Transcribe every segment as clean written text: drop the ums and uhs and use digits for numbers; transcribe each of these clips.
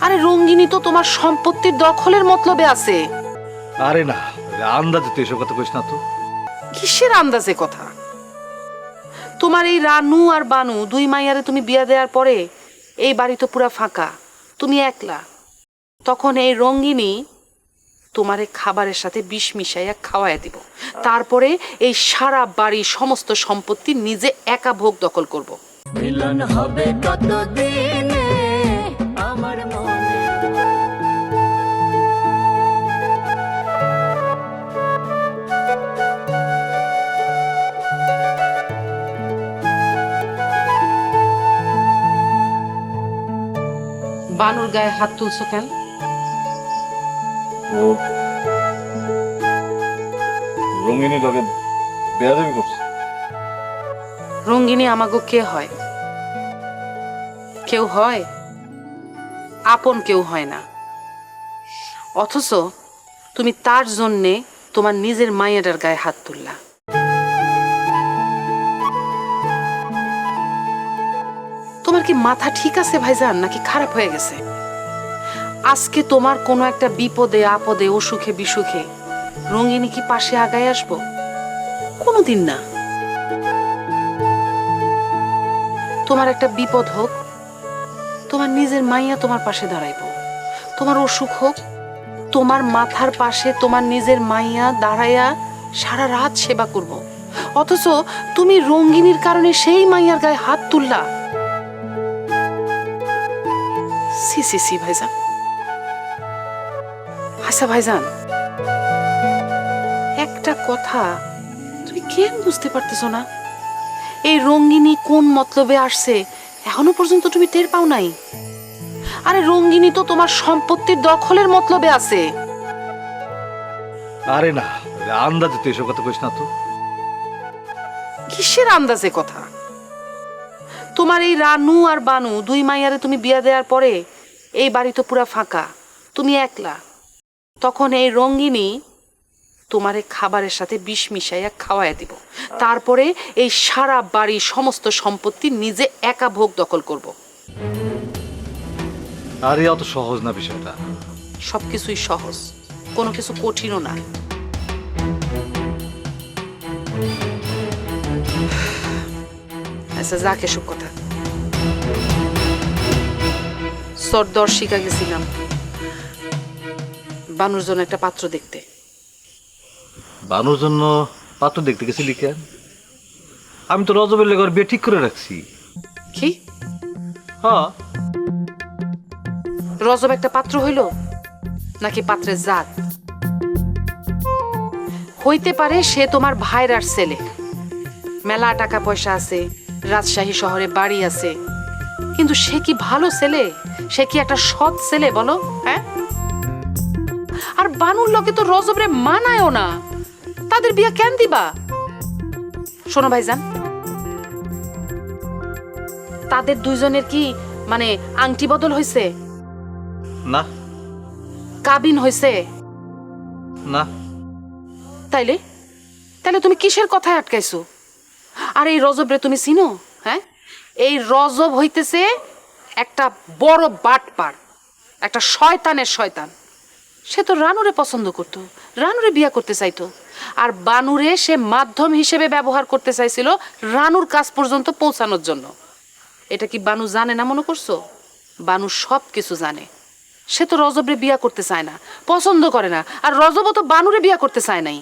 আরে রঙ্গিনী তো তোমার সম্পত্তির দখলের মতলবে আছে। আরে না, আন্দাজে তুই এসব কথা কইস না তো। কিসের আন্দাজে কথা? তোমার এই রানু আর বানু দুই মাইয়ারে তুমি বিয়া দেওয়ার পরে এই বাড়ি তো পুরা ফাঁকা, তুমি একলা। তখন এই রঙ্গিনী তোমারে খাবারের সাথে বিষ মিশাইয়া খাওয়াইয়া দিব, তারপরে এই সারা বাড়ি সমস্ত সম্পত্তি নিজে একা ভোগ দখল করব। মিলন হবে কতদিনে আমার মনে। বানুর গায়ে হাত তুলছো কেন? ও রঙিনী লোকে বেয়াদবি করছে। রঙ্গিনী আমাগো কে হয়? কেউ হয়? আপন কেউ হয় না। অথচ তুমি তার জন্যে তোমার নিজের মায়ের গায়ে হাত তুললা। তোমার কি মাথা ঠিক আছে ভাইজান, নাকি খারাপ হয়ে গেছে? আজকে তোমার কোনো একটা বিপদে আপদে অসুখে বিসুখে রঙ্গিনী কি পাশে আগায় আসবো? কোনোদিন না। তোমার একটা বিপদ হোক, তোমার নিজের মাইয়া তোমার পাশে দাঁড়াইবো। তোমার অসুখ হোক, তোমার মাথার পাশে তোমার নিজের মাইয়া দাঁড়াইয়া সারা রাত সেবা করব। অথচ তুমি রঙ্গিনীর কারণে সেই মাইয়ার গায়ে হাত তুললা। সি সি সি ভাইজান। আচ্ছা ভাইজান, একটা কথা তুমি কেন বুঝতে পারতেছো না? এই রঙ্গিনী কোন মতলবে আসছে এখনো পর্যন্ত তুমি টের পাও নাই? আরে রঙ্গিনী তো তোমার সম্পত্তির দখলের মতলবে আছে। আরে না, আন্দাজে তুই এসব কথা কইস না তো। কিসের আন্দাজে কথা? তোমার এই রানু আর বানু দুই মাইয়ারে তুমি বিয়া দেওয়ার পরে এই বাড়ি তো পুরা ফাঁকা, তুমি একলা। তখন এই রঙ্গিনী তোমারে খাবারের সাথে বিষ মিশাইয়া খাওয়াইয়া দিব, তারপরে এই সারা বাড়ি সমস্ত সম্পত্তি নিজে একা ভোগ দখল করব। আরে অত সহজ না বিষয়টা। সবকিছুই সহজ, কোনো কিছু কঠিনও না। আচ্ছা যাক এসব কথা। সর্দার শিখা গেছিলাম বানুর জন্য একটা পাত্র দেখতে। বানুর জন্য পাত্র দেখতে গেছিলি কেন? আমি তো রজবের লেগে বিয়ে ঠিক করে রাখছি। কি হ্যাঁ। রজব একটা পাত্র হইল নাকি পাত্রের জাত? হইতে পারে সে তোমার ভাইরার ছেলে, মেলা টাকা পয়সা আছে, রাজশাহী শহরে বাড়ি আছে, কিন্তু সে কি ভালো ছেলে? সে কি একটা সৎ ছেলে বলো? হ্যাঁ। আর বানুর লোকে তো রজবরে মানায়ও না, তাদের বিয়া কেন দিবা? শোনো ভাইজান, তাদের দুইজনের কি মানে আংটি বদল হয়েছে? না কাবিন হয়েছে? না। তাইলে তাইলে তুমি কিসের কথায় আটকাইছো? আর এই রজব রে তুমি চিনো? হ্যাঁ, এই রজব হইতেছে একটা বড় বাটপার, একটা শয়তানের শয়তান। সে তো রানুরে পছন্দ করতো, রানুরে বিয়া করতে চাইতো, আর বানুরে সে মাধ্যম হিসেবে ব্যবহার করতে চাইছিল রানুর কাছ পর্যন্ত পৌঁছানোর জন্য। এটা কি বানু জানে না মনে করছো? বানু সব কিছু জানে। সে তো রজবরে বিয়া করতে চায় না, পছন্দ করে না, আর রজবও তো বানুরে বিয়া করতে চায় নাই।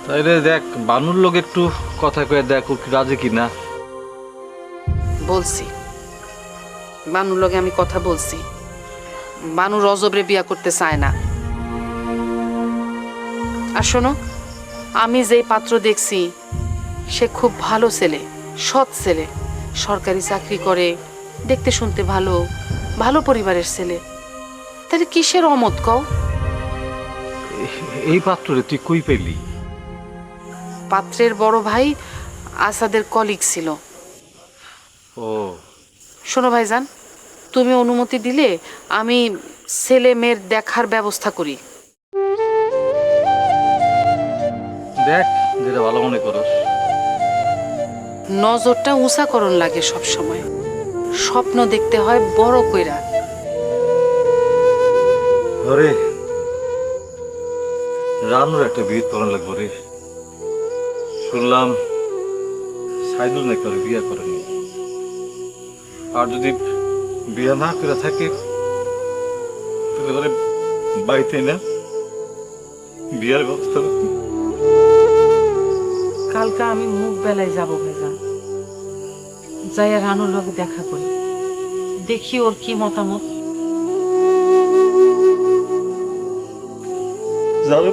তাইলে দেখ বানুর লোক একটু কথা কয়ে দেখ ও কি রাজি কিনা। বলছি, বানুর লগে আমি কথা বলছি। বানু রজবরে বিয়া করতে চায় না। আর শোনো, আমি যেই পাত্র দেখছি সে খুব ভালো ছেলে, সৎ ছেলে, সরকারি চাকরি করে, দেখতে শুনতে ভালো, ভালো পরিবারের ছেলে। তাহলে কিসের অমত কও? এই পাত্ররে তুই কই পেলি? পাত্রের বড় ভাই আসাদের কলিগ ছিল। ও শোনো ভাইজান, তুমি অনুমতি দিলে আমি ছেলে মেয়ের দেখার ব্যবস্থা করি। দেখ যেটা ভালো মনে করস। নজরটা উঁচা করণ লাগে সব সময়। স্বপ্ন দেখতে হয় বড় কইরা। আরে রানুর একটা বিয়ে করার লাগবো রে। শুনলাম সাইদুল নাকি ওর বিয়ে করেনি, আর যদি বিয়ে না করে থাকে তাহলে ওরে বাড়িতে না বিয়ের ব্যবস্থা করতে। কালকে আমি মুখ বেলায় যাবো ভাইজান, যাইয়া রানুর লগে দেখা করি, দেখি ওর কি মতামত। যাবে